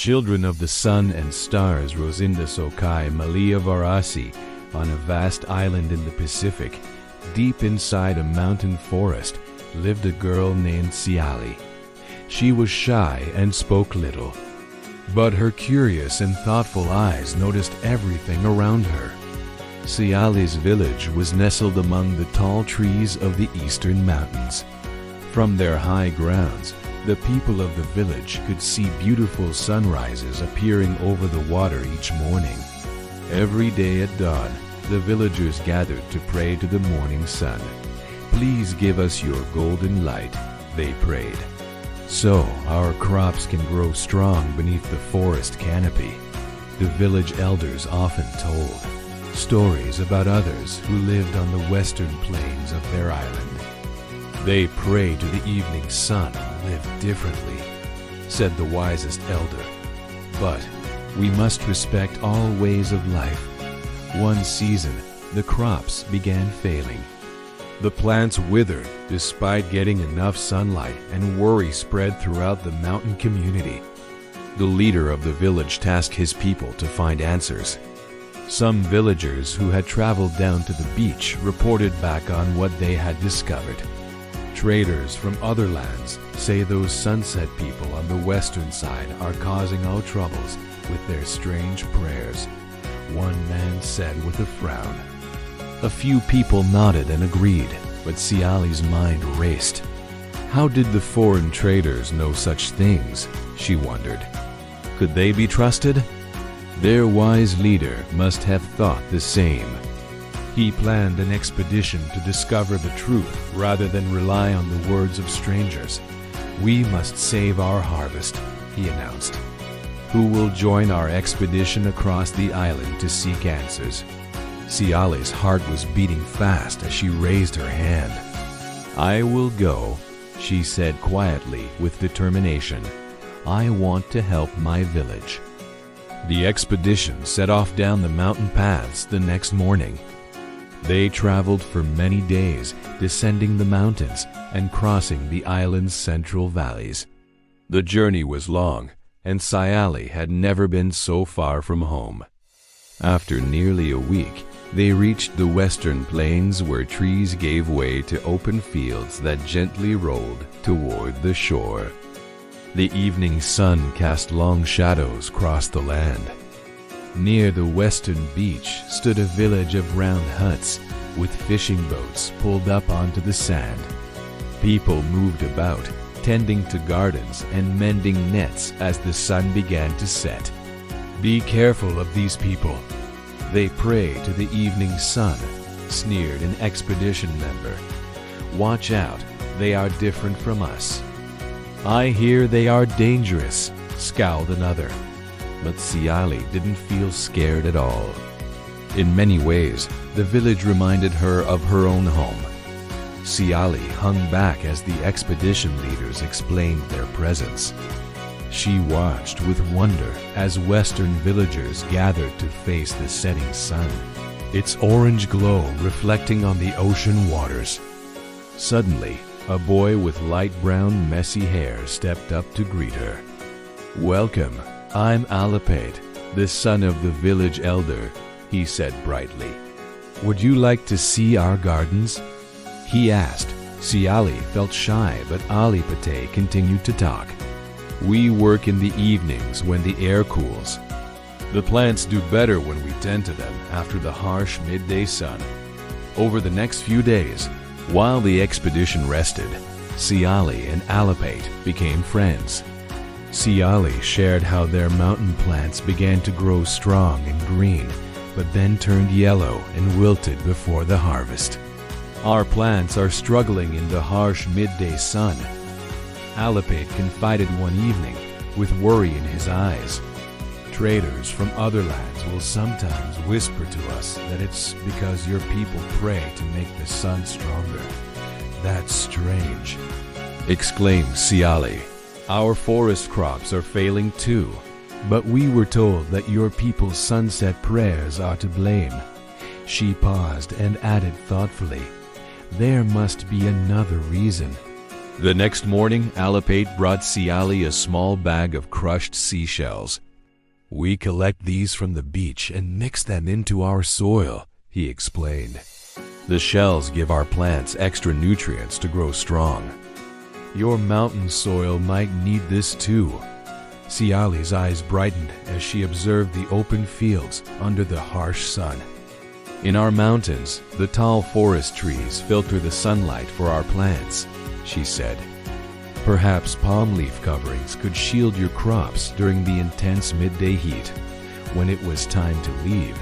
children of the sun and stars Rosinda Sokai Malia Varasi, on a vast island in the Pacific, deep inside a mountain forest, lived a girl named Siale. She was shy and spoke little, but her curious and thoughtful eyes noticed everything around her. Siale's village was nestled among the tall trees of the eastern mountains. From their high grounds, the people of the village could see beautiful sunrises appearing over the water each morning. Every day at dawn, the villagers gathered to pray to the morning sun. "Please give us your golden light," they prayed, "so our crops can grow strong beneath the forest canopy." The village elders often told stories about others who lived on the western plains of their island. "They pray to the evening sun and live differently," said the wisest elder. "But we must respect all ways of life." One season, the crops began failing. The plants withered despite getting enough sunlight, and worry spread throughout the mountain community. The leader of the village tasked his people to find answers. Some villagers who had traveled down to the beach reported back on what they had discovered. Traders from other lands say those sunset people on the western side are causing all troubles with their strange prayers, one man said with a frown. A few people nodded and agreed, but Siale's mind raced. How did the foreign traders know such things, she wondered. Could they be trusted? Their wise leader must have thought the same. He planned an expedition to discover the truth rather than rely on the words of strangers. "We must save our harvest," he announced. "Who will join our expedition across the island to seek answers?" Siale's heart was beating fast as she raised her hand. "I will go," she said quietly with determination. "I want to help my village." The expedition set off down the mountain paths the next morning. They traveled for many days, descending the mountains and crossing the island's central valleys. The journey was long, and Siale had never been so far from home. After nearly a week, they reached the western plains where trees gave way to open fields that gently rolled toward the shore. The evening sun cast long shadows across the land. Near the western beach stood a village of round huts with fishing boats pulled up onto the sand. People moved about, tending to gardens and mending nets as the sun began to set. "Be careful of these people. They pray to the evening sun," sneered an expedition member. "Watch out, they are different from us." "I hear they are dangerous," scowled another. But Siale didn't feel scared at all. In many ways, the village reminded her of her own home. Siale hung back as the expedition leaders explained their presence. She watched with wonder as western villagers gathered to face the setting sun, its orange glow reflecting on the ocean waters. Suddenly, a boy with light brown messy hair stepped up to greet her. "Welcome, I'm Alapate, the son of the village elder," he said brightly. "Would you like to see our gardens?" he asked. Siale felt shy, but Alipate continued to talk. "We work in the evenings when the air cools. The plants do better when we tend to them after the harsh midday sun." Over the next few days, while the expedition rested, Siale and Alapate became friends. Siale shared how their mountain plants began to grow strong and green, but then turned yellow and wilted before the harvest. "Our plants are struggling in the harsh midday sun," Alapate confided one evening, with worry in his eyes. "Traders from other lands will sometimes whisper to us that it's because your people pray to make the sun stronger." "That's strange," exclaimed Siale. "Our forest crops are failing too, but we were told that your people's sunset prayers are to blame." She paused and added thoughtfully, "There must be another reason." The next morning, Alipate brought Siale a small bag of crushed seashells. "We collect these from the beach and mix them into our soil," he explained. "The shells give our plants extra nutrients to grow strong. Your mountain soil might need this too." Siale's eyes brightened as she observed the open fields under the harsh sun. "In our mountains, the tall forest trees filter the sunlight for our plants," she said. "Perhaps palm leaf coverings could shield your crops during the intense midday heat." When it was time to leave,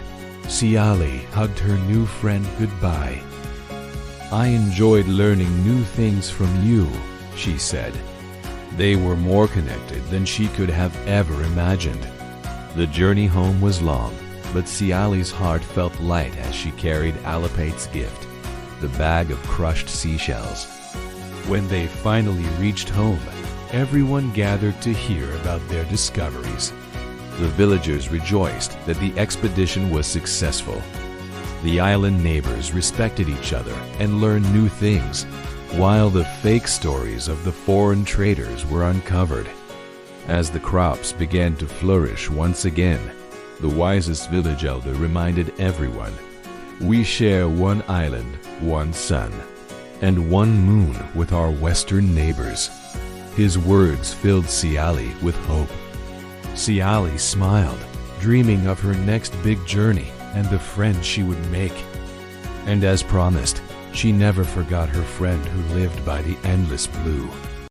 Siale hugged her new friend goodbye. "I enjoyed learning new things from you," she said. They were more connected than she could have ever imagined. The journey home was long, but Siale's heart felt light as she carried Alipate's gift, the bag of crushed seashells. When they finally reached home, everyone gathered to hear about their discoveries. The villagers rejoiced that the expedition was successful. The island neighbors respected each other and learned new things, while the fake stories of the foreign traders were uncovered. As the crops began to flourish once again, the wisest village elder reminded everyone, "We share one island, one sun, and one moon with our western neighbors." His words filled Siale with hope. Siale smiled, dreaming of her next big journey and the friends she would make. And as promised, she never forgot her friend who lived by the endless blue.